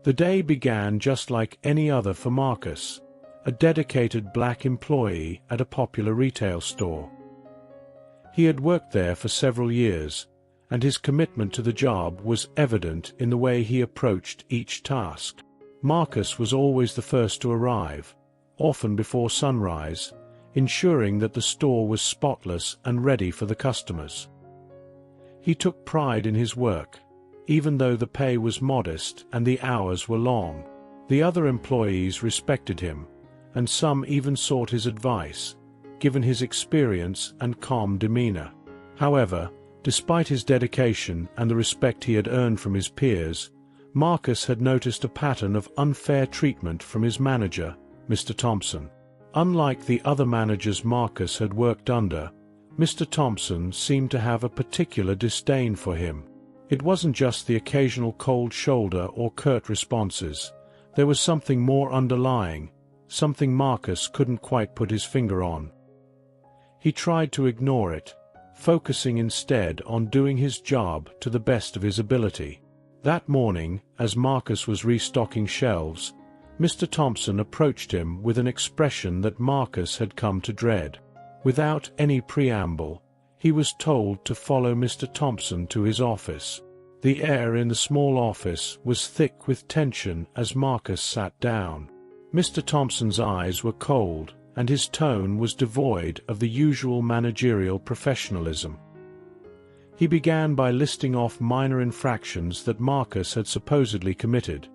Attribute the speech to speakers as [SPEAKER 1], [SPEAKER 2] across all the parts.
[SPEAKER 1] The day began just like any other for Marcus, a dedicated black employee at a popular retail store. He had worked there for several years, and his commitment to the job was evident in the way he approached each task. Marcus was always the first to arrive, often before sunrise, ensuring that the store was spotless and ready for the customers. He took pride in his work, even though the pay was modest and the hours were long. The other employees respected him, and some even sought his advice, given his experience and calm demeanor. However, despite his dedication and the respect he had earned from his peers, Marcus had noticed a pattern of unfair treatment from his manager, Mr. Thompson. Unlike the other managers Marcus had worked under, Mr. Thompson seemed to have a particular disdain for him. It wasn't just the occasional cold shoulder or curt responses. There was something more underlying, something Marcus couldn't quite put his finger on. He tried to ignore it, focusing instead on doing his job to the best of his ability. That morning, as Marcus was restocking shelves, Mr. Thompson approached him with an expression that Marcus had come to dread. Without any preamble, he was told to follow Mr. Thompson to his office. The air in the small office was thick with tension as Marcus sat down. Mr. Thompson's eyes were cold, and his tone was devoid of the usual managerial professionalism. He began by listing off minor infractions that Marcus had supposedly committed,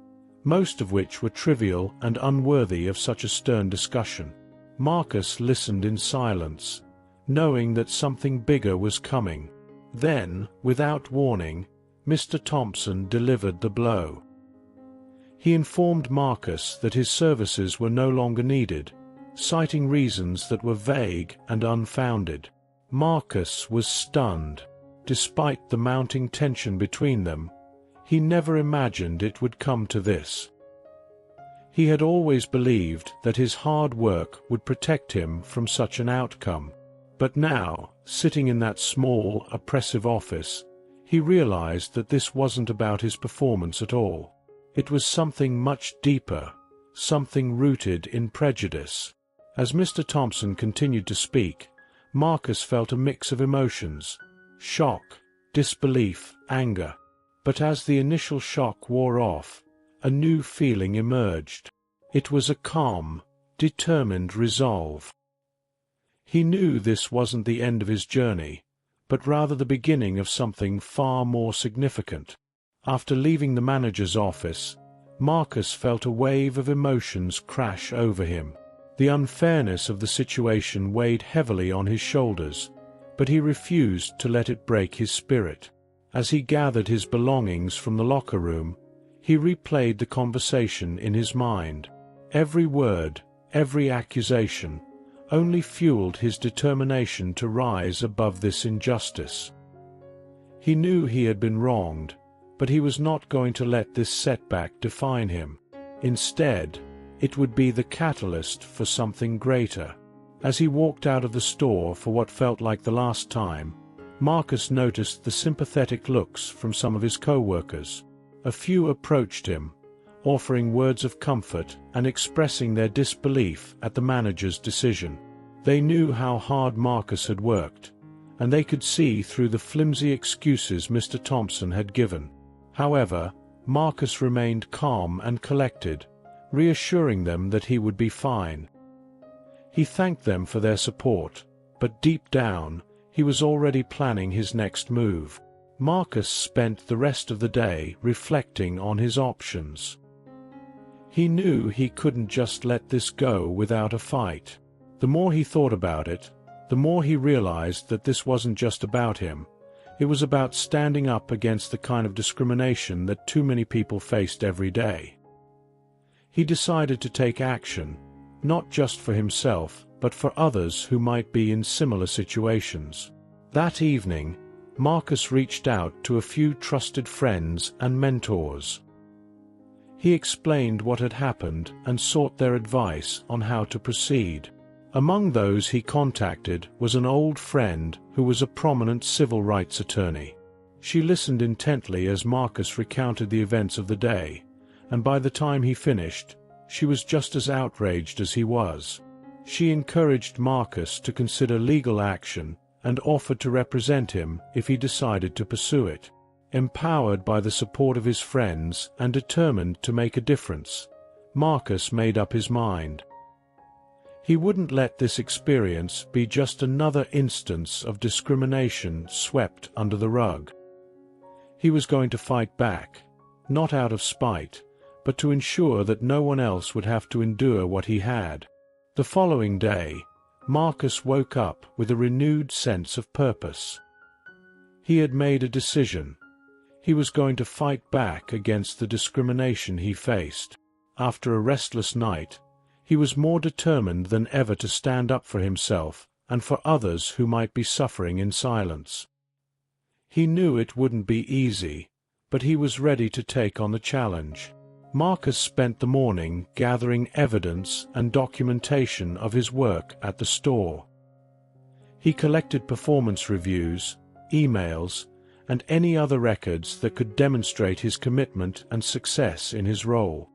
[SPEAKER 1] most of which were trivial and unworthy of such a stern discussion. Marcus listened in silence, knowing that something bigger was coming. Then, without warning, Mr. Thompson delivered the blow. He informed Marcus that his services were no longer needed, citing reasons that were vague and unfounded. Marcus was stunned. Despite the mounting tension between them, he never imagined it would come to this. He had always believed that his hard work would protect him from such an outcome. But now, sitting in that small, oppressive office, he realized that this wasn't about his performance at all. It was something much deeper, something rooted in prejudice. As Mr. Thompson continued to speak, Marcus felt a mix of emotions: shock, disbelief, anger. But as the initial shock wore off, a new feeling emerged. It was a calm, determined resolve. He knew this wasn't the end of his journey, but rather the beginning of something far more significant. After leaving the manager's office, Marcus felt a wave of emotions crash over him. The unfairness of the situation weighed heavily on his shoulders, but he refused to let it break his spirit. As he gathered his belongings from the locker room, he replayed the conversation in his mind. Every word, every accusation, only fueled his determination to rise above this injustice. He knew he had been wronged, but he was not going to let this setback define him. Instead, it would be the catalyst for something greater. As he walked out of the store for what felt like the last time, Marcus noticed the sympathetic looks from some of his co-workers. A few approached him, offering words of comfort and expressing their disbelief at the manager's decision. They knew how hard Marcus had worked, and they could see through the flimsy excuses Mr. Thompson had given. However, Marcus remained calm and collected, reassuring them that he would be fine. He thanked them for their support, but deep down, he was already planning his next move. Marcus spent the rest of the day reflecting on his options. He knew he couldn't just let this go without a fight. The more he thought about it, the more he realized that this wasn't just about him. It was about standing up against the kind of discrimination that too many people faced every day. He decided to take action, not just for himself, but for others who might be in similar situations. That evening, Marcus reached out to a few trusted friends and mentors. He explained what had happened and sought their advice on how to proceed. Among those he contacted was an old friend who was a prominent civil rights attorney. She listened intently as Marcus recounted the events of the day, and by the time he finished, she was just as outraged as he was. She encouraged Marcus to consider legal action and offered to represent him if he decided to pursue it. Empowered by the support of his friends and determined to make a difference, Marcus made up his mind. He wouldn't let this experience be just another instance of discrimination swept under the rug. He was going to fight back, not out of spite, but to ensure that no one else would have to endure what he had. The following day, Marcus woke up with a renewed sense of purpose. He had made a decision. He was going to fight back against the discrimination he faced. After a restless night, he was more determined than ever to stand up for himself and for others who might be suffering in silence. He knew it wouldn't be easy, but he was ready to take on the challenge. Marcus spent the morning gathering evidence and documentation of his work at the store. He collected performance reviews, emails, and any other records that could demonstrate his commitment and success in his role.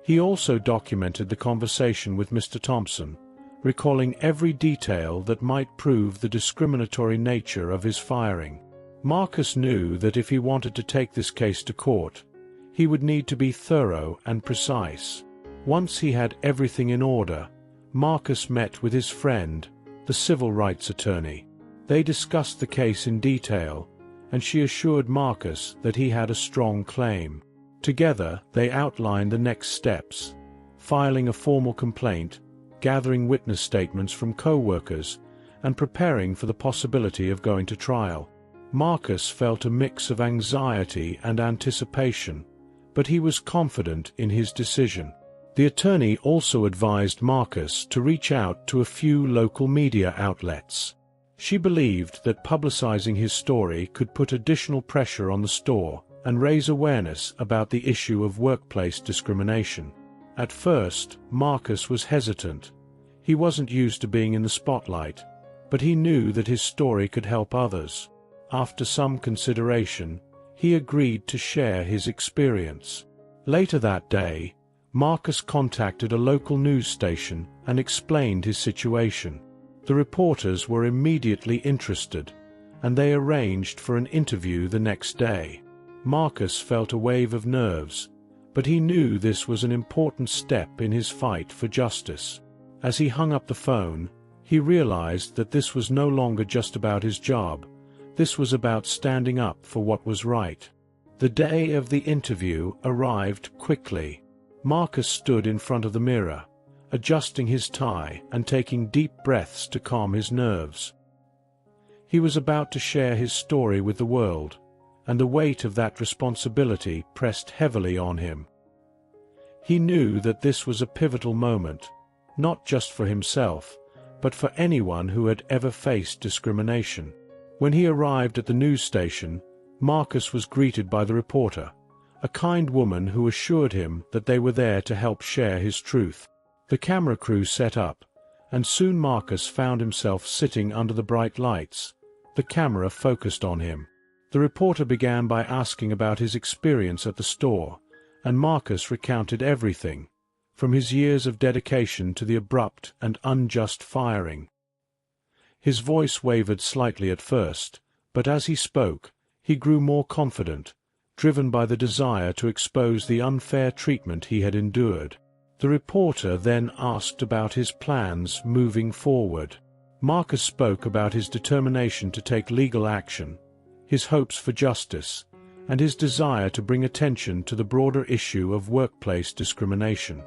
[SPEAKER 1] He also documented the conversation with Mr. Thompson, recalling every detail that might prove the discriminatory nature of his firing. Marcus knew that if he wanted to take this case to court, he would need to be thorough and precise. Once he had everything in order, Marcus met with his friend, the civil rights attorney. They discussed the case in detail, and she assured Marcus that he had a strong claim. Together, they outlined the next steps: filing a formal complaint, gathering witness statements from co-workers, and preparing for the possibility of going to trial. Marcus felt a mix of anxiety and anticipation, but he was confident in his decision. The attorney also advised Marcus to reach out to a few local media outlets. She believed that publicizing his story could put additional pressure on the store and raise awareness about the issue of workplace discrimination. At first, Marcus was hesitant. He wasn't used to being in the spotlight, but he knew that his story could help others. After some consideration, he agreed to share his experience. Later that day, Marcus contacted a local news station and explained his situation. The reporters were immediately interested, and they arranged for an interview the next day. Marcus felt a wave of nerves, but he knew this was an important step in his fight for justice. As he hung up the phone, he realized that this was no longer just about his job. This was about standing up for what was right. The day of the interview arrived quickly. Marcus stood in front of the mirror, adjusting his tie and taking deep breaths to calm his nerves. He was about to share his story with the world, and the weight of that responsibility pressed heavily on him. He knew that this was a pivotal moment, not just for himself, but for anyone who had ever faced discrimination. When he arrived at the news station, Marcus was greeted by the reporter, a kind woman who assured him that they were there to help share his truth. The camera crew set up, and soon Marcus found himself sitting under the bright lights. The camera focused on him. The reporter began by asking about his experience at the store, and Marcus recounted everything, from his years of dedication to the abrupt and unjust firing. His voice wavered slightly at first, but as he spoke, he grew more confident, driven by the desire to expose the unfair treatment he had endured. The reporter then asked about his plans moving forward. Marcus spoke about his determination to take legal action, his hopes for justice, and his desire to bring attention to the broader issue of workplace discrimination.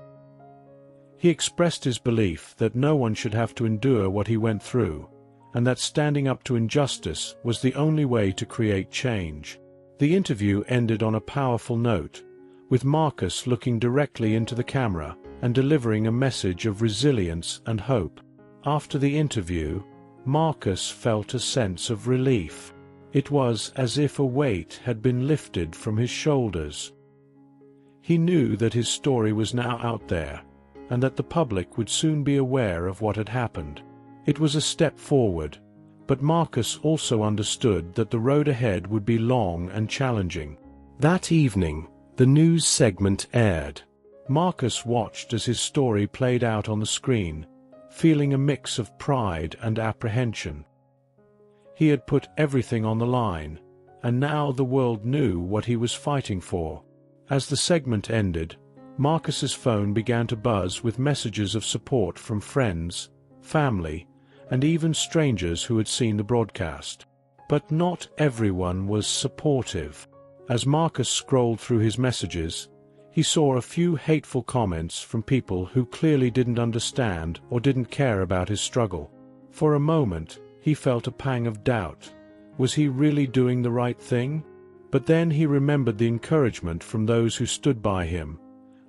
[SPEAKER 1] He expressed his belief that no one should have to endure what he went through, and that standing up to injustice was the only way to create change. The interview ended on a powerful note, with Marcus looking directly into the camera and delivering a message of resilience and hope. After the interview, Marcus felt a sense of relief. It was as if a weight had been lifted from his shoulders. He knew that his story was now out there, and that the public would soon be aware of what had happened. It was a step forward, but Marcus also understood that the road ahead would be long and challenging. That evening, The news segment aired. Marcus watched as his story played out on the screen, feeling a mix of pride and apprehension. He had put everything on the line, and now the world knew what he was fighting for. As the segment ended, Marcus's phone began to buzz with messages of support from friends, family, and even strangers who had seen the broadcast. But not everyone was supportive. As Marcus scrolled through his messages, he saw a few hateful comments from people who clearly didn't understand or didn't care about his struggle. For a moment, he felt a pang of doubt. Was he really doing the right thing? But then he remembered the encouragement from those who stood by him,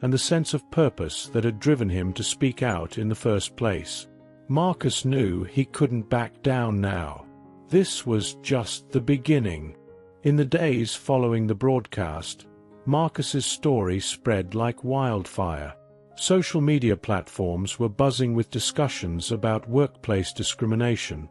[SPEAKER 1] and the sense of purpose that had driven him to speak out in the first place. Marcus knew he couldn't back down now. This was just the beginning. In the days following the broadcast, Marcus's story spread like wildfire. Social media platforms were buzzing with discussions about workplace discrimination,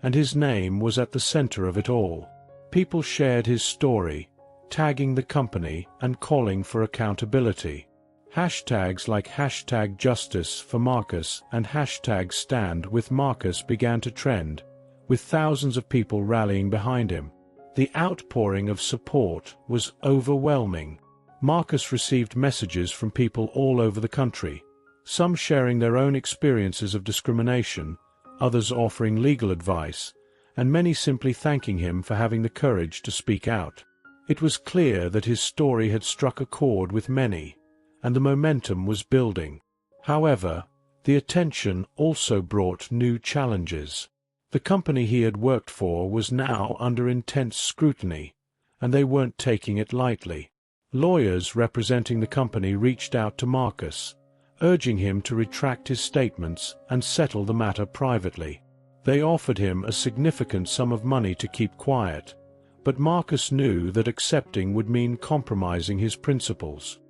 [SPEAKER 1] and his name was at the center of it all. People shared his story, tagging the company and calling for accountability. Hashtags like #JusticeForMarcus and #StandWithMarcus began to trend, with thousands of people rallying behind him. The outpouring of support was overwhelming. Marcus received messages from people all over the country, some sharing their own experiences of discrimination, others offering legal advice, and many simply thanking him for having the courage to speak out. It was clear that his story had struck a chord with many, and the momentum was building. However, the attention also brought new challenges. The company he had worked for was now under intense scrutiny, and they weren't taking it lightly. Lawyers representing the company reached out to Marcus, urging him to retract his statements and settle the matter privately. They offered him a significant sum of money to keep quiet, but Marcus knew that accepting would mean compromising his principles.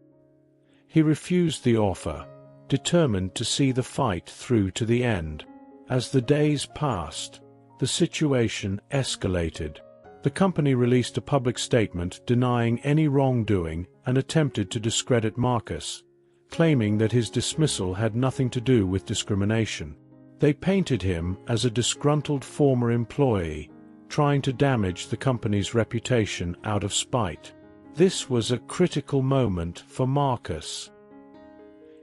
[SPEAKER 1] He refused the offer, determined to see the fight through to the end. As the days passed, the situation escalated. The company released a public statement denying any wrongdoing and attempted to discredit Marcus, claiming that his dismissal had nothing to do with discrimination. They painted him as a disgruntled former employee, trying to damage the company's reputation out of spite. This was a critical moment for Marcus.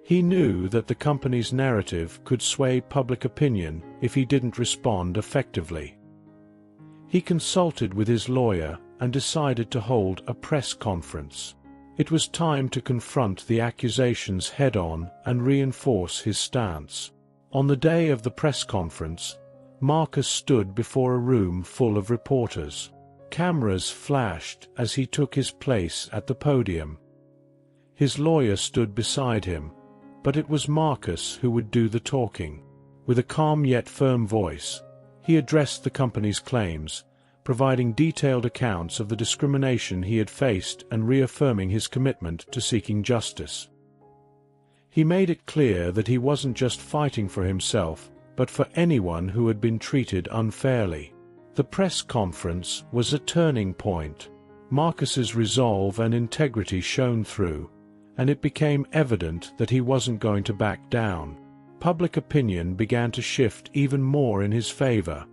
[SPEAKER 1] He knew that the company's narrative could sway public opinion if he didn't respond effectively. He consulted with his lawyer and decided to hold a press conference. It was time to confront the accusations head-on and reinforce his stance. On the day of the press conference, Marcus stood before a room full of reporters. Cameras flashed as he took his place at the podium. His lawyer stood beside him, but it was Marcus who would do the talking. With a calm yet firm voice, he addressed the company's claims, providing detailed accounts of the discrimination he had faced and reaffirming his commitment to seeking justice. He made it clear that he wasn't just fighting for himself, but for anyone who had been treated unfairly. The press conference was a turning point. Marcus's resolve and integrity shone through, and it became evident that he wasn't going to back down. Public opinion began to shift even more in his favor,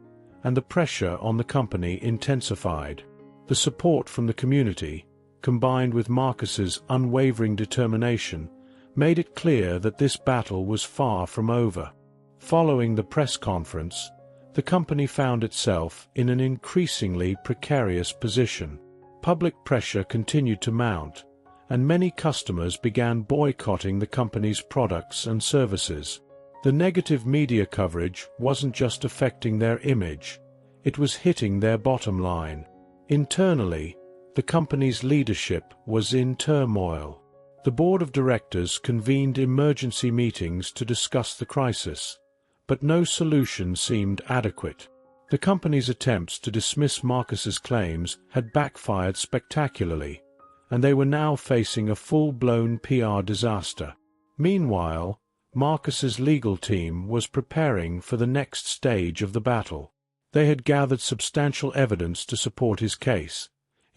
[SPEAKER 1] and the pressure on the company intensified. The support from the community, combined with Marcus's unwavering determination, made it clear that this battle was far from over. Following the press conference, the company found itself in an increasingly precarious position. Public pressure continued to mount, and many customers began boycotting the company's products and services. The negative media coverage wasn't just affecting their image, it was hitting their bottom line. Internally, the company's leadership was in turmoil. The board of directors convened emergency meetings to discuss the crisis, but no solution seemed adequate. The company's attempts to dismiss Marcus's claims had backfired spectacularly, and they were now facing a full-blown PR disaster. Meanwhile, Marcus's legal team was preparing for the next stage of the battle. They had gathered substantial evidence to support his case,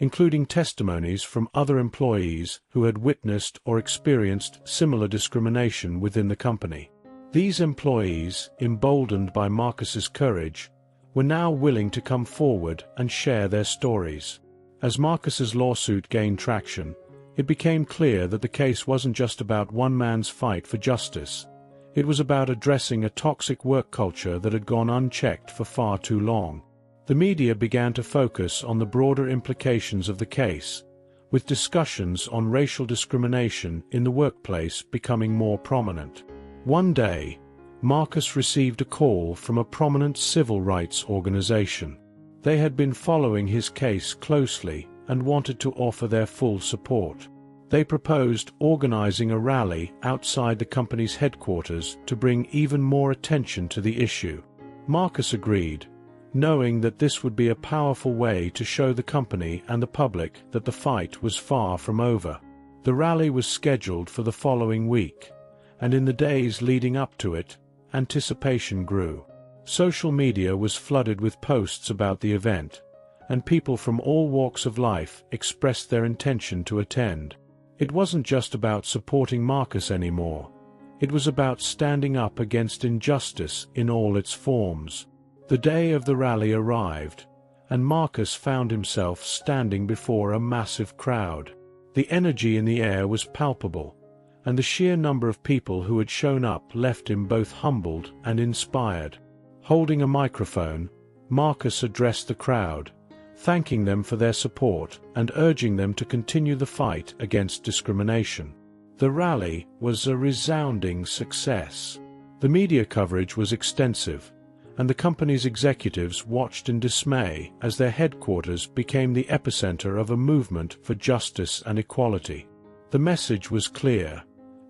[SPEAKER 1] including testimonies from other employees who had witnessed or experienced similar discrimination within the company. These employees, emboldened by Marcus's courage, were now willing to come forward and share their stories. As Marcus's lawsuit gained traction, it became clear that the case wasn't just about one man's fight for justice. It was about addressing a toxic work culture that had gone unchecked for far too long. The media began to focus on the broader implications of the case, with discussions on racial discrimination in the workplace becoming more prominent. One day, Marcus received a call from a prominent civil rights organization. They had been following his case closely and wanted to offer their full support. They proposed organizing a rally outside the company's headquarters to bring even more attention to the issue. Marcus agreed, knowing that this would be a powerful way to show the company and the public that the fight was far from over. The rally was scheduled for the following week, and in the days leading up to it, anticipation grew. Social media was flooded with posts about the event, and people from all walks of life expressed their intention to attend. It wasn't just about supporting Marcus anymore. It was about standing up against injustice in all its forms. The day of the rally arrived, and Marcus found himself standing before a massive crowd. The energy in the air was palpable, and the sheer number of people who had shown up left him both humbled and inspired. Holding a microphone, Marcus addressed the crowd, thanking them for their support and urging them to continue the fight against discrimination. The rally was a resounding success. The media coverage was extensive, and the company's executives watched in dismay as their headquarters became the epicenter of a movement for justice and equality. The message was clear.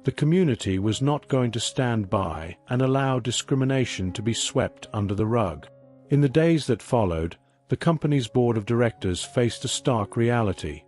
[SPEAKER 1] The community was not going to stand by and allow discrimination to be swept under the rug. In the days that followed, the company's board of directors faced a stark reality.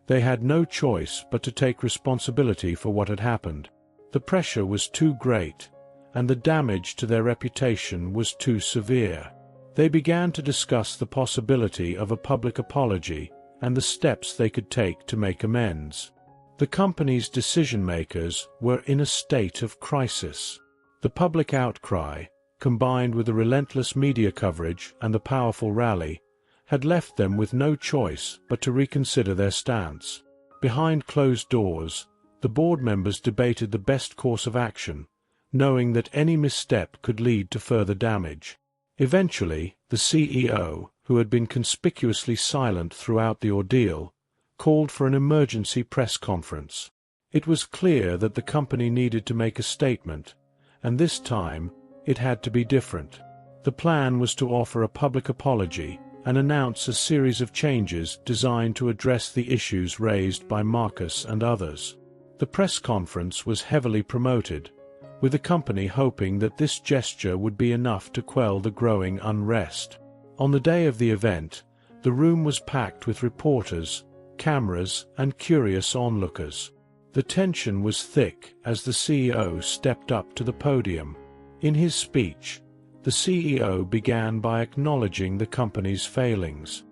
[SPEAKER 1] They had no choice but to take responsibility for what had happened. The pressure was too great, and the damage to their reputation was too severe. They began to discuss the possibility of a public apology and the steps they could take to make amends. The company's decision-makers were in a state of crisis. The public outcry, combined with the relentless media coverage and the powerful rally, had left them with no choice but to reconsider their stance. Behind closed doors, the board members debated the best course of action, knowing that any misstep could lead to further damage. Eventually, the CEO, who had been conspicuously silent throughout the ordeal, called for an emergency press conference. It was clear that the company needed to make a statement, and this time, it had to be different. The plan was to offer a public apology and announce a series of changes designed to address the issues raised by Marcus and others. The press conference was heavily promoted, with the company hoping that this gesture would be enough to quell the growing unrest. On the day of the event, the room was packed with reporters, cameras, and curious onlookers. The tension was thick as the CEO stepped up to the podium. In his speech, the CEO began by acknowledging the company's failings.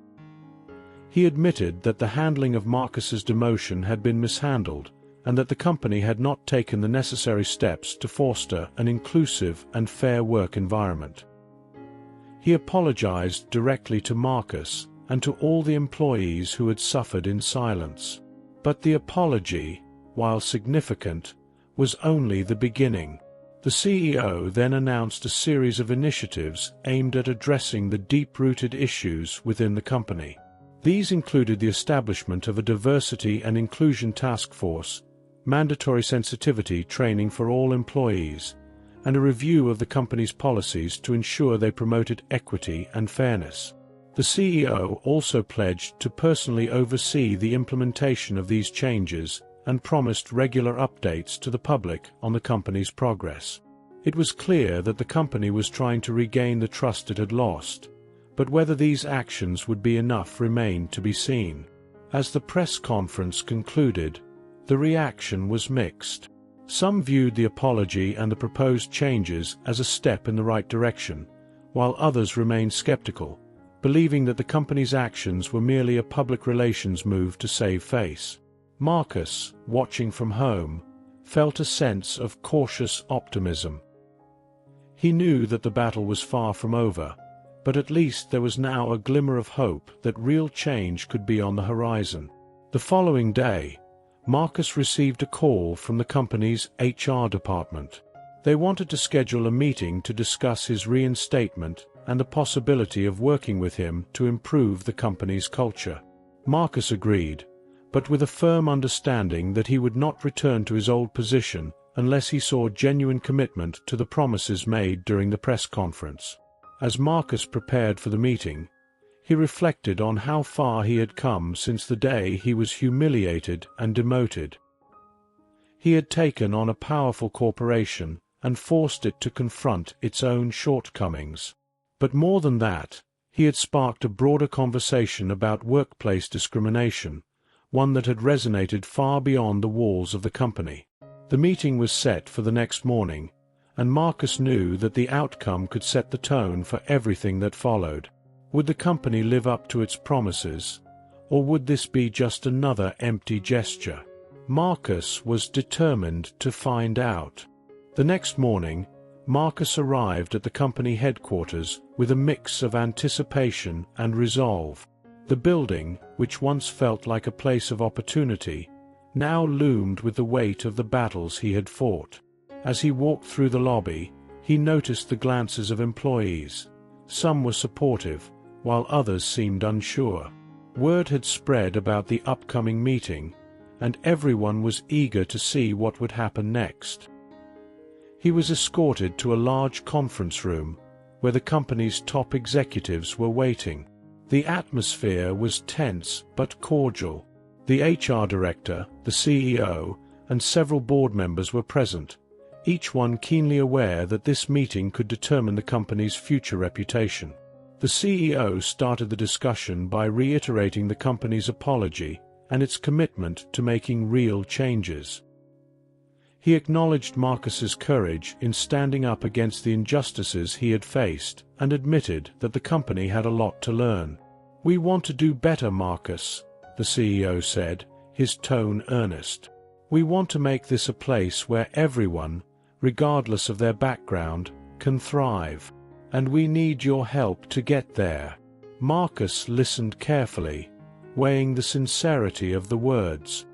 [SPEAKER 1] He admitted that the handling of Marcus's demotion had been mishandled, and that the company had not taken the necessary steps to foster an inclusive and fair work environment. He apologized directly to Marcus and to all the employees who had suffered in silence. But the apology, while significant, was only the beginning. The CEO then announced a series of initiatives aimed at addressing the deep-rooted issues within the company. These included the establishment of a diversity and inclusion task force, mandatory sensitivity training for all employees, and a review of the company's policies to ensure they promoted equity and fairness. The CEO also pledged to personally oversee the implementation of these changes and promised regular updates to the public on the company's progress. It was clear that the company was trying to regain the trust it had lost, but whether these actions would be enough remained to be seen. As the press conference concluded, the reaction was mixed. Some viewed the apology and the proposed changes as a step in the right direction, while others remained skeptical, believing that the company's actions were merely a public relations move to save face. Marcus, watching from home, felt a sense of cautious optimism. He knew that the battle was far from over, but at least there was now a glimmer of hope that real change could be on the horizon. The following day, Marcus received a call from the company's HR department. They wanted to schedule a meeting to discuss his reinstatement and the possibility of working with him to improve the company's culture. Marcus agreed, but with a firm understanding that he would not return to his old position unless he saw genuine commitment to the promises made during the press conference. As Marcus prepared for the meeting, he reflected on how far he had come since the day he was humiliated and demoted. He had taken on a powerful corporation and forced it to confront its own shortcomings. But more than that, he had sparked a broader conversation about workplace discrimination, one that had resonated far beyond the walls of the company. The meeting was set for the next morning, and Marcus knew that the outcome could set the tone for everything that followed. Would the company live up to its promises, or would this be just another empty gesture? Marcus was determined to find out. The next morning, Marcus arrived at the company headquarters with a mix of anticipation and resolve. The building, which once felt like a place of opportunity, now loomed with the weight of the battles he had fought. As he walked through the lobby, he noticed the glances of employees. Some were supportive, while others seemed unsure. Word had spread about the upcoming meeting, and everyone was eager to see what would happen next. He was escorted to a large conference room, where the company's top executives were waiting. The atmosphere was tense but cordial. The HR director, the CEO, and several board members were present, each one keenly aware that this meeting could determine the company's future reputation. The CEO started the discussion by reiterating the company's apology and its commitment to making real changes. He acknowledged Marcus's courage in standing up against the injustices he had faced and admitted that the company had a lot to learn. "We want to do better, Marcus," the CEO said, his tone earnest. "We want to make this a place where everyone, regardless of their background, can thrive. And we need your help to get there." Marcus listened carefully, weighing the sincerity of the words.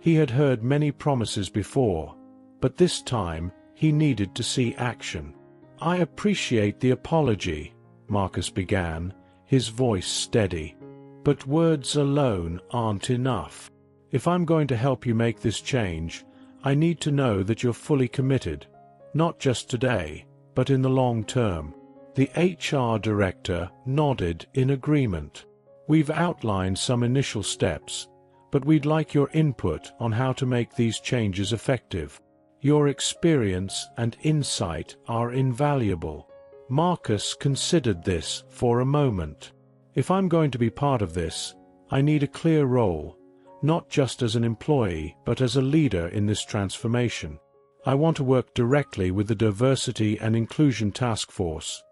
[SPEAKER 1] He had heard many promises before, but this time he needed to see action. "I appreciate the apology," Marcus began, his voice steady. "But words alone aren't enough. If I'm going to help you make this change, I need to know that you're fully committed, not just today, but in the long term." The HR director nodded in agreement. "We've outlined some initial steps, but we'd like your input on how to make these changes effective. Your experience and insight are invaluable." Marcus considered this for a moment. "If I'm going to be part of this, I need a clear role, not just as an employee, but as a leader in this transformation. I want to work directly with the Diversity and Inclusion Task Force,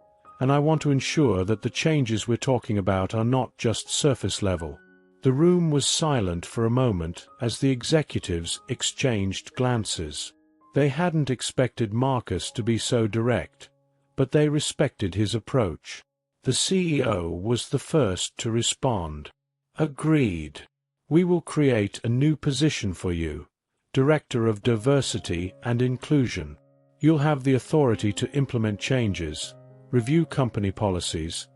[SPEAKER 1] and I want to ensure that the changes we're talking about are not just surface level." The room was silent for a moment as the executives exchanged glances. They hadn't expected Marcus to be so direct, but they respected his approach. The CEO was the first to respond. "Agreed. We will create a new position for you, Director of Diversity and Inclusion. You'll have the authority to implement changes, review company policies,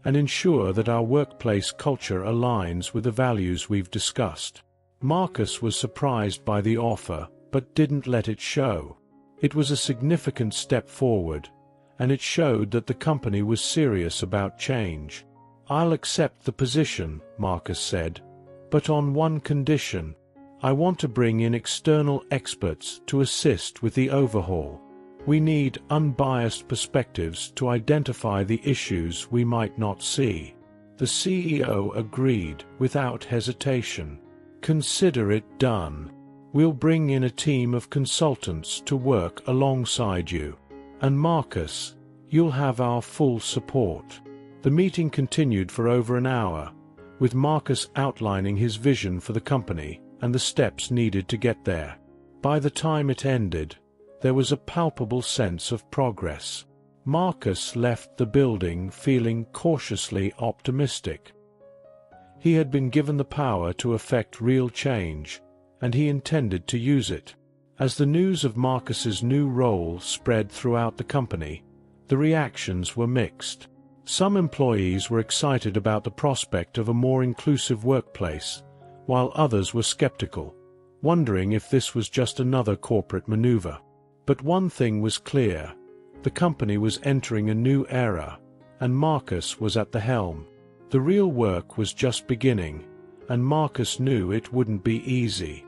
[SPEAKER 1] and ensure that our workplace culture aligns with the values we've discussed." Marcus was surprised by the offer, but didn't let it show. It was a significant step forward, and it showed that the company was serious about change. "I'll accept the position," Marcus said, "but on one condition. I want to bring in external experts to assist with the overhaul. We need unbiased perspectives to identify the issues we might not see." The CEO agreed without hesitation. "Consider it done. We'll bring in a team of consultants to work alongside you. And Marcus, you'll have our full support." The meeting continued for over an hour, with Marcus outlining his vision for the company and the steps needed to get there. By the time it ended, there was a palpable sense of progress. Marcus left the building feeling cautiously optimistic. He had been given the power to effect real change, and he intended to use it. As the news of Marcus's new role spread throughout the company, the reactions were mixed. Some employees were excited about the prospect of a more inclusive workplace, while others were skeptical, wondering if this was just another corporate maneuver. But one thing was clear: the company was entering a new era, and Marcus was at the helm. The real work was just beginning, and Marcus knew it wouldn't be easy.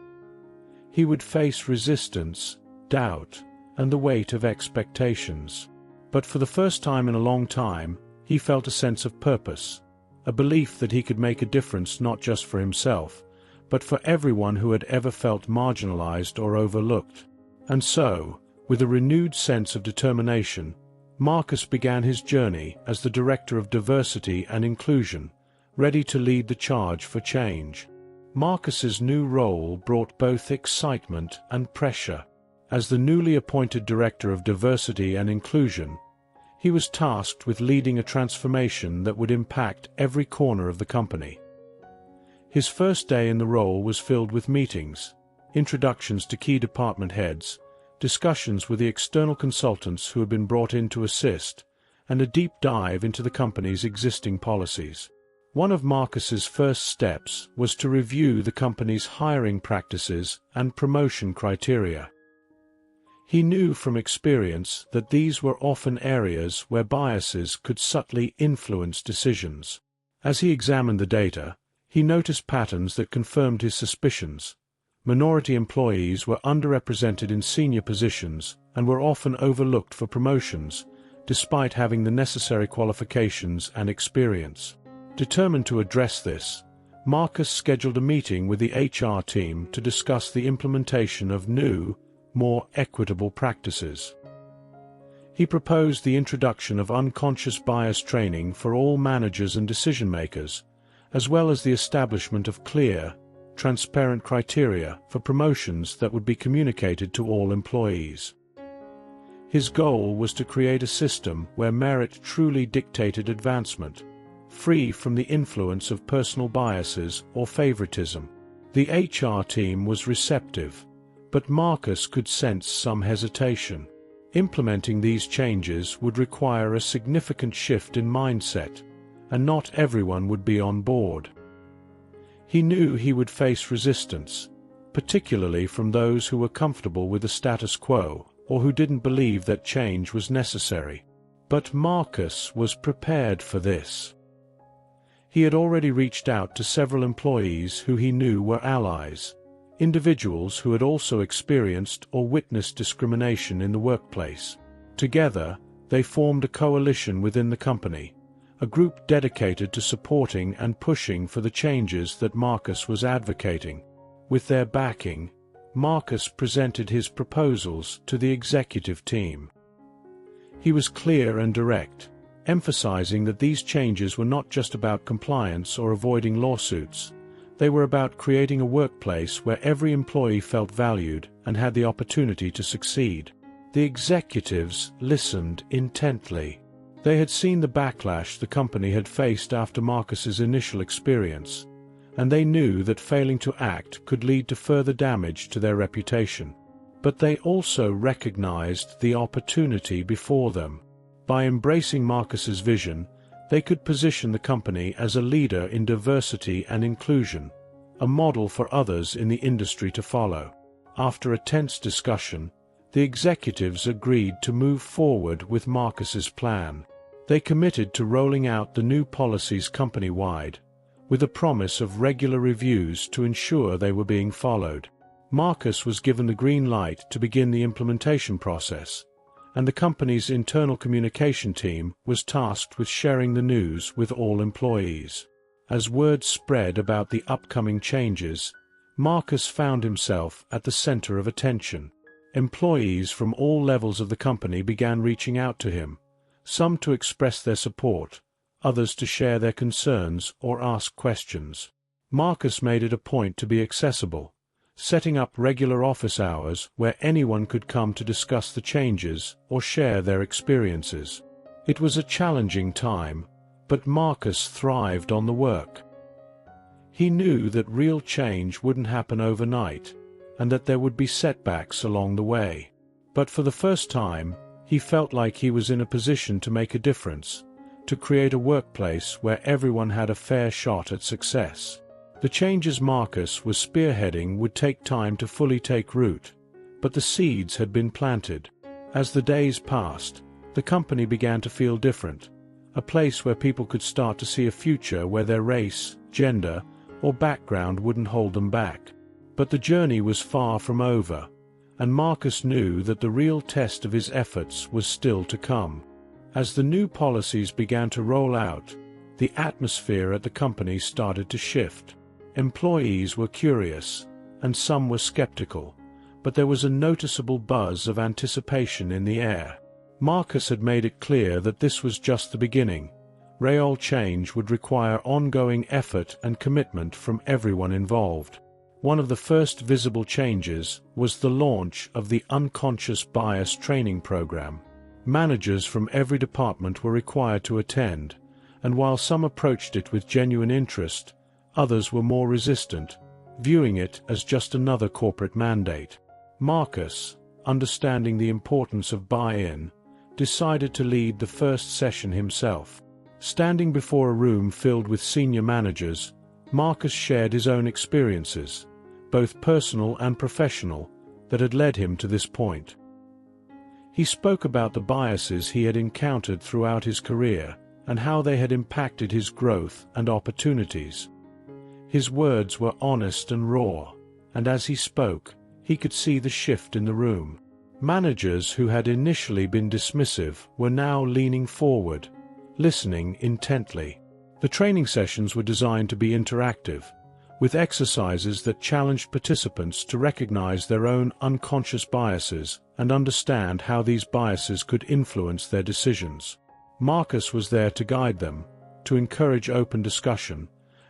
[SPEAKER 1] He would face resistance, doubt, and the weight of expectations. But for the first time in a long time, he felt a sense of purpose, a belief that he could make a difference not just for himself, but for everyone who had ever felt marginalized or overlooked. And so, with a renewed sense of determination, Marcus began his journey as the Director of Diversity and Inclusion, ready to lead the charge for change. Marcus's new role brought both excitement and pressure. As the newly appointed Director of Diversity and Inclusion, he was tasked with leading a transformation that would impact every corner of the company. His first day in the role was filled with meetings, introductions to key department heads, discussions with the external consultants who had been brought in to assist, and a deep dive into the company's existing policies. One of Marcus's first steps was to review the company's hiring practices and promotion criteria. He knew from experience that these were often areas where biases could subtly influence decisions. As he examined the data, he noticed patterns that confirmed his suspicions. Minority employees were underrepresented in senior positions and were often overlooked for promotions, despite having the necessary qualifications and experience. Determined to address this, Marcus scheduled a meeting with the HR team to discuss the implementation of new, more equitable practices. He proposed the introduction of unconscious bias training for all managers and decision-makers, as well as the establishment of clear, transparent criteria for promotions that would be communicated to all employees. His goal was to create a system where merit truly dictated advancement, free from the influence of personal biases or favoritism. The HR team was receptive, but Marcus could sense some hesitation. Implementing these changes would require a significant shift in mindset, and not everyone would be on board. He knew he would face resistance, particularly from those who were comfortable with the status quo or who didn't believe that change was necessary. But Marcus was prepared for this. He had already reached out to several employees who he knew were allies, individuals who had also experienced or witnessed discrimination in the workplace. Together, they formed a coalition within the company, a group dedicated to supporting and pushing for the changes that Marcus was advocating. With their backing, Marcus presented his proposals to the executive team. He was clear and direct, emphasizing that these changes were not just about compliance or avoiding lawsuits. They were about creating a workplace where every employee felt valued and had the opportunity to succeed. The executives listened intently. They had seen the backlash the company had faced after Marcus's initial experience, and they knew that failing to act could lead to further damage to their reputation. But they also recognized the opportunity before them. By embracing Marcus's vision, they could position the company as a leader in diversity and inclusion, a model for others in the industry to follow. After a tense discussion, the executives agreed to move forward with Marcus's plan. They committed to rolling out the new policies company-wide, with a promise of regular reviews to ensure they were being followed. Marcus was given the green light to begin the implementation process, and the company's internal communication team was tasked with sharing the news with all employees. As word spread about the upcoming changes, Marcus found himself at the center of attention. Employees from all levels of the company began reaching out to him, some to express their support, others to share their concerns or ask questions. Marcus made it a point to be accessible, setting up regular office hours where anyone could come to discuss the changes or share their experiences. It was a challenging time, but Marcus thrived on the work. He knew that real change wouldn't happen overnight, and that there would be setbacks along the way. But for the first time, he felt like he was in a position to make a difference, to create a workplace where everyone had a fair shot at success. The changes Marcus was spearheading would take time to fully take root, but the seeds had been planted. As the days passed, the company began to feel different, a place where people could start to see a future where their race, gender, or background wouldn't hold them back. But the journey was far from over, and Marcus knew that the real test of his efforts was still to come. As the new policies began to roll out, the atmosphere at the company started to shift. Employees were curious, and some were skeptical, but there was a noticeable buzz of anticipation in the air. Marcus had made it clear that this was just the beginning. Real change would require ongoing effort and commitment from everyone involved. One of the first visible changes was the launch of the Unconscious Bias Training Program. Managers from every department were required to attend, and while some approached it with genuine interest, others were more resistant, viewing it as just another corporate mandate. Marcus, understanding the importance of buy-in, decided to lead the first session himself. Standing before a room filled with senior managers, Marcus shared his own experiences, both personal and professional, that had led him to this point. He spoke about the biases he had encountered throughout his career and how they had impacted his growth and opportunities. His words were honest and raw, and as he spoke, he could see the shift in the room. Managers who had initially been dismissive were now leaning forward, listening intently. The training sessions were designed to be interactive, with exercises that challenged participants to recognize their own unconscious biases and understand how these biases could influence their decisions. Marcus was there to guide them, to encourage open discussion,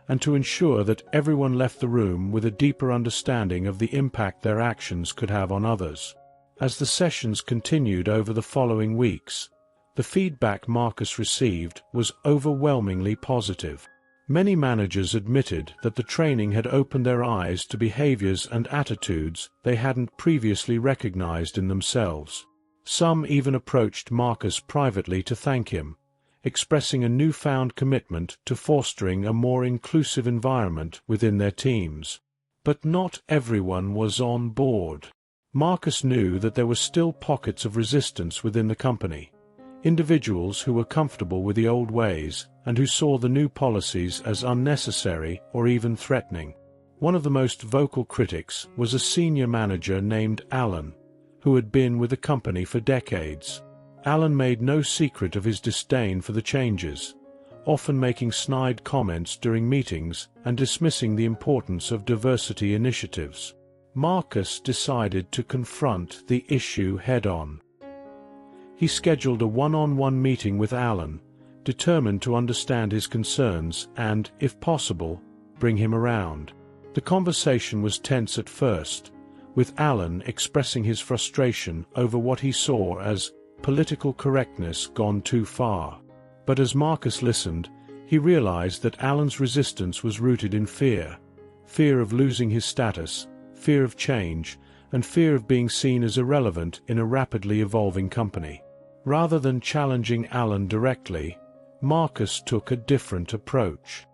[SPEAKER 1] and to ensure that everyone left the room with a deeper understanding of the impact their actions could have on others. As the sessions continued over the following weeks, the feedback Marcus received was overwhelmingly positive. Many managers admitted that the training had opened their eyes to behaviors and attitudes they hadn't previously recognized in themselves. Some even approached Marcus privately to thank him, expressing a newfound commitment to fostering a more inclusive environment within their teams. But not everyone was on board. Marcus knew that there were still pockets of resistance within the company. Individuals who were comfortable with the old ways and who saw the new policies as unnecessary or even threatening. One of the most vocal critics was a senior manager named Alan, who had been with the company for decades. Alan made no secret of his disdain for the changes, often making snide comments during meetings and dismissing the importance of diversity initiatives. Marcus decided to confront the issue head-on. He scheduled a one-on-one meeting with Alan, determined to understand his concerns and, if possible, bring him around. The conversation was tense at first, with Alan expressing his frustration over what he saw as political correctness gone too far. But as Marcus listened, he realized that Alan's resistance was rooted in fear. Fear of losing his status, fear of change, and fear of being seen as irrelevant in a rapidly evolving company. Rather than challenging Alan directly, Marcus took a different approach.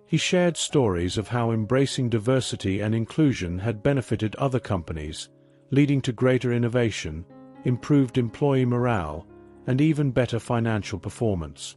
[SPEAKER 1] He shared stories of how embracing diversity and inclusion had benefited other companies, leading to greater innovation, improved employee morale, and even better financial performance.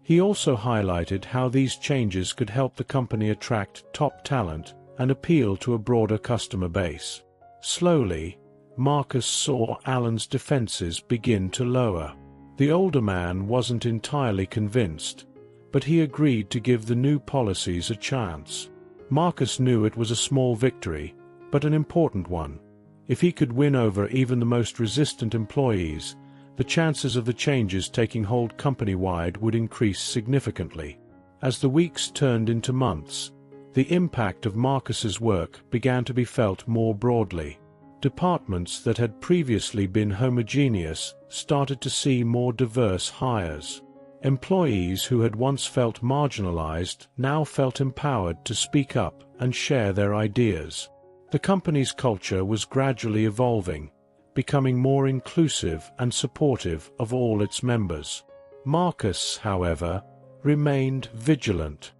[SPEAKER 1] He also highlighted how these changes could help the company attract top talent and appeal to a broader customer base. Slowly, Marcus saw Alan's defenses begin to lower. The older man wasn't entirely convinced, but he agreed to give the new policies a chance. Marcus knew it was a small victory, but an important one. If he could win over even the most resistant employees, the chances of the changes taking hold company-wide would increase significantly. As the weeks turned into months, the impact of Marcus's work began to be felt more broadly. Departments that had previously been homogeneous started to see more diverse hires. Employees who had once felt marginalized now felt empowered to speak up and share their ideas. The company's culture was gradually evolving, becoming more inclusive and supportive of all its members. Marcus, however, remained vigilant.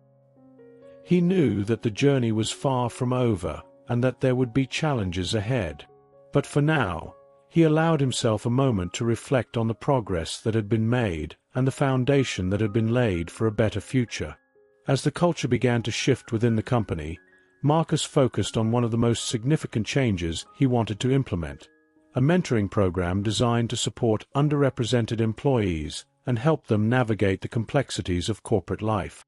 [SPEAKER 1] He knew that the journey was far from over and that there would be challenges ahead. But for now, he allowed himself a moment to reflect on the progress that had been made and the foundation that had been laid for a better future. As the culture began to shift within the company, Marcus focused on one of the most significant changes he wanted to implement: a mentoring program designed to support underrepresented employees and help them navigate the complexities of corporate life.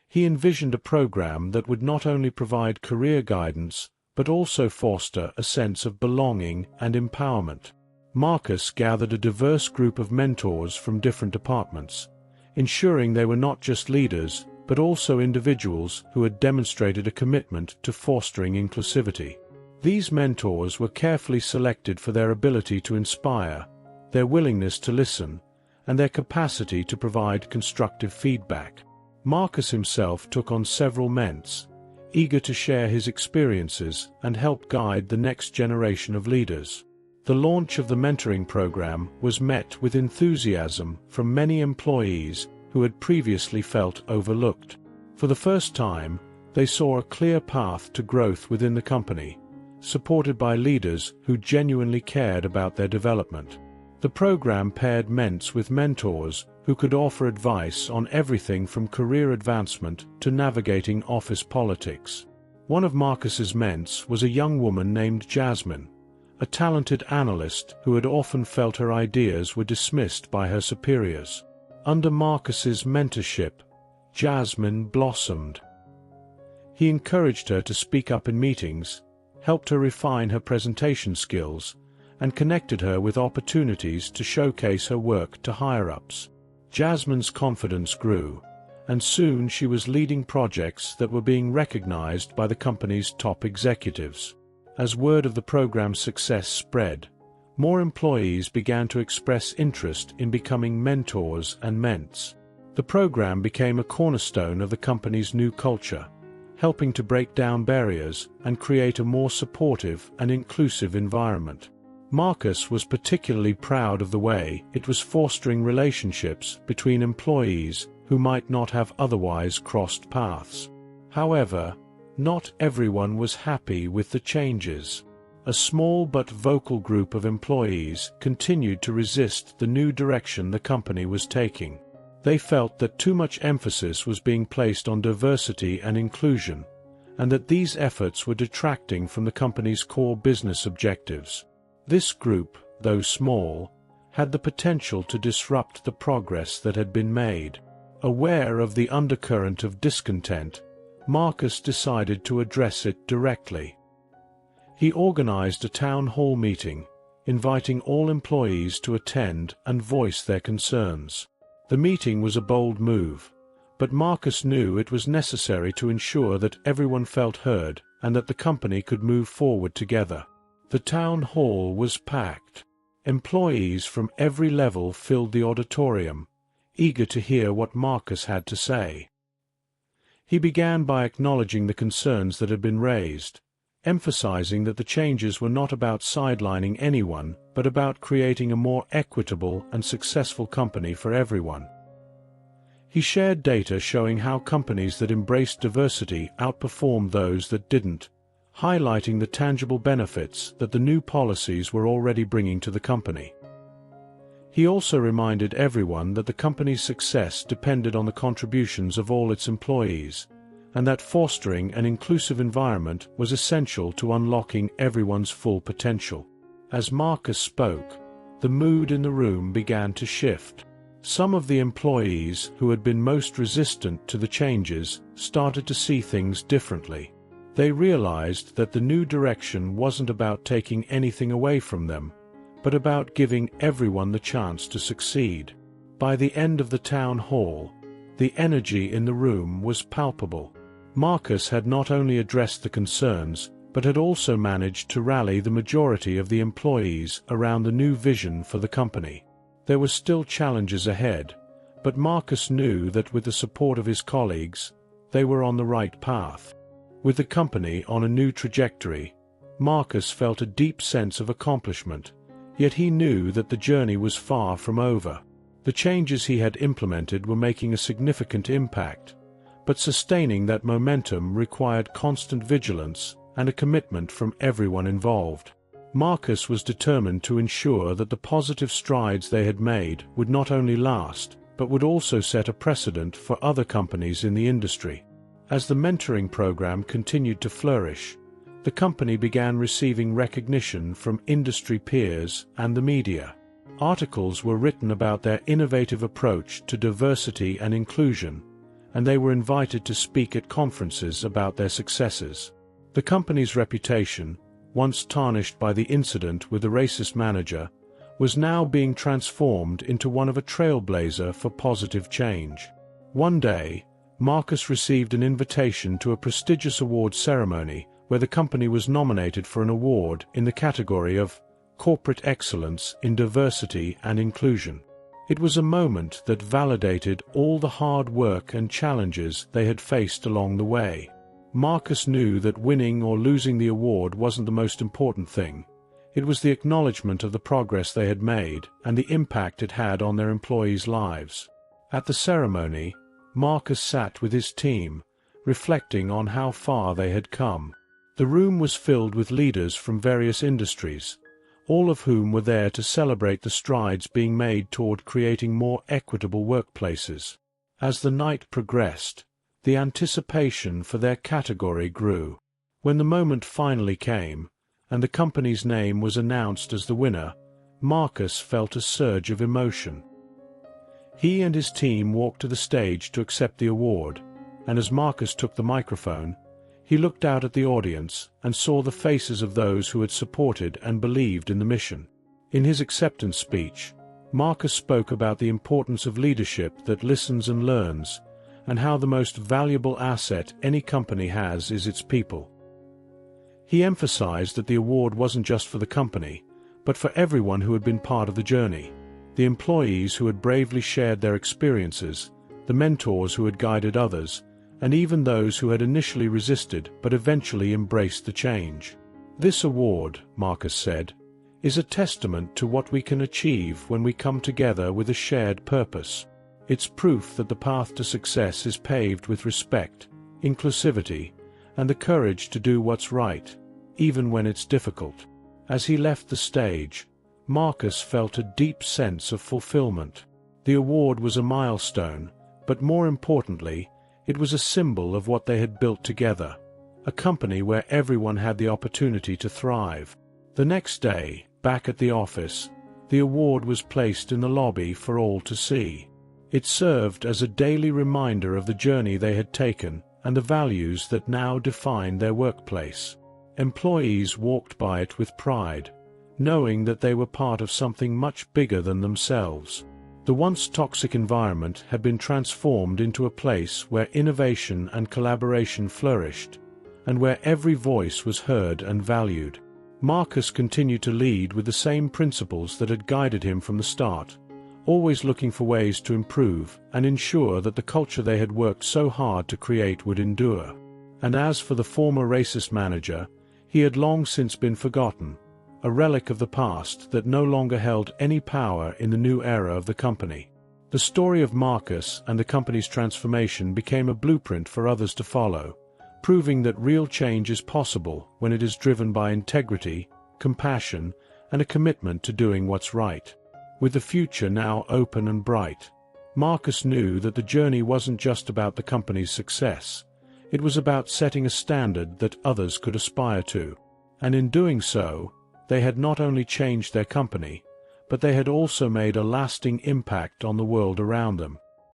[SPEAKER 1] He envisioned a program that would not only provide career guidance, but also foster a sense of belonging and empowerment. Marcus gathered a diverse group of mentors from different departments, ensuring they were not just leaders, but also individuals who had demonstrated a commitment to fostering inclusivity. These mentors were carefully selected for their ability to inspire, their willingness to listen, and their capacity to provide constructive feedback. Marcus himself took on several ments, eager to share his experiences and help guide the next generation of leaders. The launch of the mentoring program was met with enthusiasm from many employees who had previously felt overlooked. For the first time, they saw a clear path to growth within the company, supported by leaders who genuinely cared about their development. The program paired ments with mentors who could offer advice on everything from career advancement to navigating office politics. One of Marcus's ments was a young woman named Jasmine, a talented analyst who had often felt her ideas were dismissed by her superiors. Under Marcus's mentorship, Jasmine blossomed. He encouraged her to speak up in meetings, helped her refine her presentation skills, and connected her with opportunities to showcase her work to higher-ups. Jasmine's confidence grew, and soon she was leading projects that were being recognized by the company's top executives. As word of the program's success spread, more employees began to express interest in becoming mentors and ments. The program became a cornerstone of the company's new culture, helping to break down barriers and create a more supportive and inclusive environment. Marcus was particularly proud of the way it was fostering relationships between employees who might not have otherwise crossed paths. However, not everyone was happy with the changes. A small but vocal group of employees continued to resist the new direction the company was taking. They felt that too much emphasis was being placed on diversity and inclusion, and that these efforts were detracting from the company's core business objectives. This group, though small, had the potential to disrupt the progress that had been made. Aware of the undercurrent of discontent, Marcus decided to address it directly. He organized a town hall meeting, inviting all employees to attend and voice their concerns. The meeting was a bold move, but Marcus knew it was necessary to ensure that everyone felt heard and that the company could move forward together. The town hall was packed. Employees from every level filled the auditorium, eager to hear what Marcus had to say. He began by acknowledging the concerns that had been raised, emphasizing that the changes were not about sidelining anyone, but about creating a more equitable and successful company for everyone. He shared data showing how companies that embraced diversity outperformed those that didn't, highlighting the tangible benefits that the new policies were already bringing to the company. He also reminded everyone that the company's success depended on the contributions of all its employees, and that fostering an inclusive environment was essential to unlocking everyone's full potential. As Marcus spoke, the mood in the room began to shift. Some of the employees who had been most resistant to the changes started to see things differently. They realized that the new direction wasn't about taking anything away from them, but about giving everyone the chance to succeed. By the end of the town hall, the energy in the room was palpable. Marcus had not only addressed the concerns, but had also managed to rally the majority of the employees around the new vision for the company. There were still challenges ahead, but Marcus knew that with the support of his colleagues, they were on the right path. With the company on a new trajectory, Marcus felt a deep sense of accomplishment, yet he knew that the journey was far from over. The changes he had implemented were making a significant impact, but sustaining that momentum required constant vigilance and a commitment from everyone involved. Marcus was determined to ensure that the positive strides they had made would not only last, but would also set a precedent for other companies in the industry. As the mentoring program continued to flourish, the company began receiving recognition from industry peers and the media. Articles were written about their innovative approach to diversity and inclusion, and they were invited to speak at conferences about their successes. The company's reputation, once tarnished by the incident with the racist manager, was now being transformed into one of a trailblazer for positive change. One day, Marcus received an invitation to a prestigious award ceremony where the company was nominated for an award in the category of Corporate Excellence in Diversity and Inclusion. It was a moment that validated all the hard work and challenges they had faced along the way. Marcus knew that winning or losing the award wasn't the most important thing. It was the acknowledgement of the progress they had made and the impact it had on their employees' lives. At the ceremony, Marcus sat with his team, reflecting on how far they had come. The room was filled with leaders from various industries, all of whom were there to celebrate the strides being made toward creating more equitable workplaces. As the night progressed, the anticipation for their category grew. When the moment finally came, and the company's name was announced as the winner, Marcus felt a surge of emotion. He and his team walked to the stage to accept the award, and as Marcus took the microphone, he looked out at the audience and saw the faces of those who had supported and believed in the mission. In his acceptance speech, Marcus spoke about the importance of leadership that listens and learns, and how the most valuable asset any company has is its people. He emphasized that the award wasn't just for the company, but for everyone who had been part of the journey: the employees who had bravely shared their experiences, the mentors who had guided others, and even those who had initially resisted but eventually embraced the change. This award, Marcus said, is a testament to what we can achieve when we come together with a shared purpose. It's proof that the path to success is paved with respect, inclusivity, and the courage to do what's right, even when it's difficult. As he left the stage, Marcus felt a deep sense of fulfillment. The award was a milestone, but more importantly, it was a symbol of what they had built together, a company where everyone had the opportunity to thrive. The next day, back at the office, the award was placed in the lobby for all to see. It served as a daily reminder of the journey they had taken and the values that now defined their workplace. Employees walked by it with pride, knowing that they were part of something much bigger than themselves. The once toxic environment had been transformed into a place where innovation and collaboration flourished, and where every voice was heard and valued. Marcus continued to lead with the same principles that had guided him from the start, always looking for ways to improve and ensure that the culture they had worked so hard to create would endure. And as for the former racist manager, he had long since been forgotten, a relic of the past that no longer held any power in the new era of the company. The story of Marcus and the company's transformation became a blueprint for others to follow, proving that real change is possible when it is driven by integrity, compassion, and a commitment to doing what's right. With the future now open and bright, Marcus knew that the journey wasn't just about the company's success. It was about setting a standard that others could aspire to. And in doing so, they had not only changed their company, but they had also made a lasting impact on the world around them.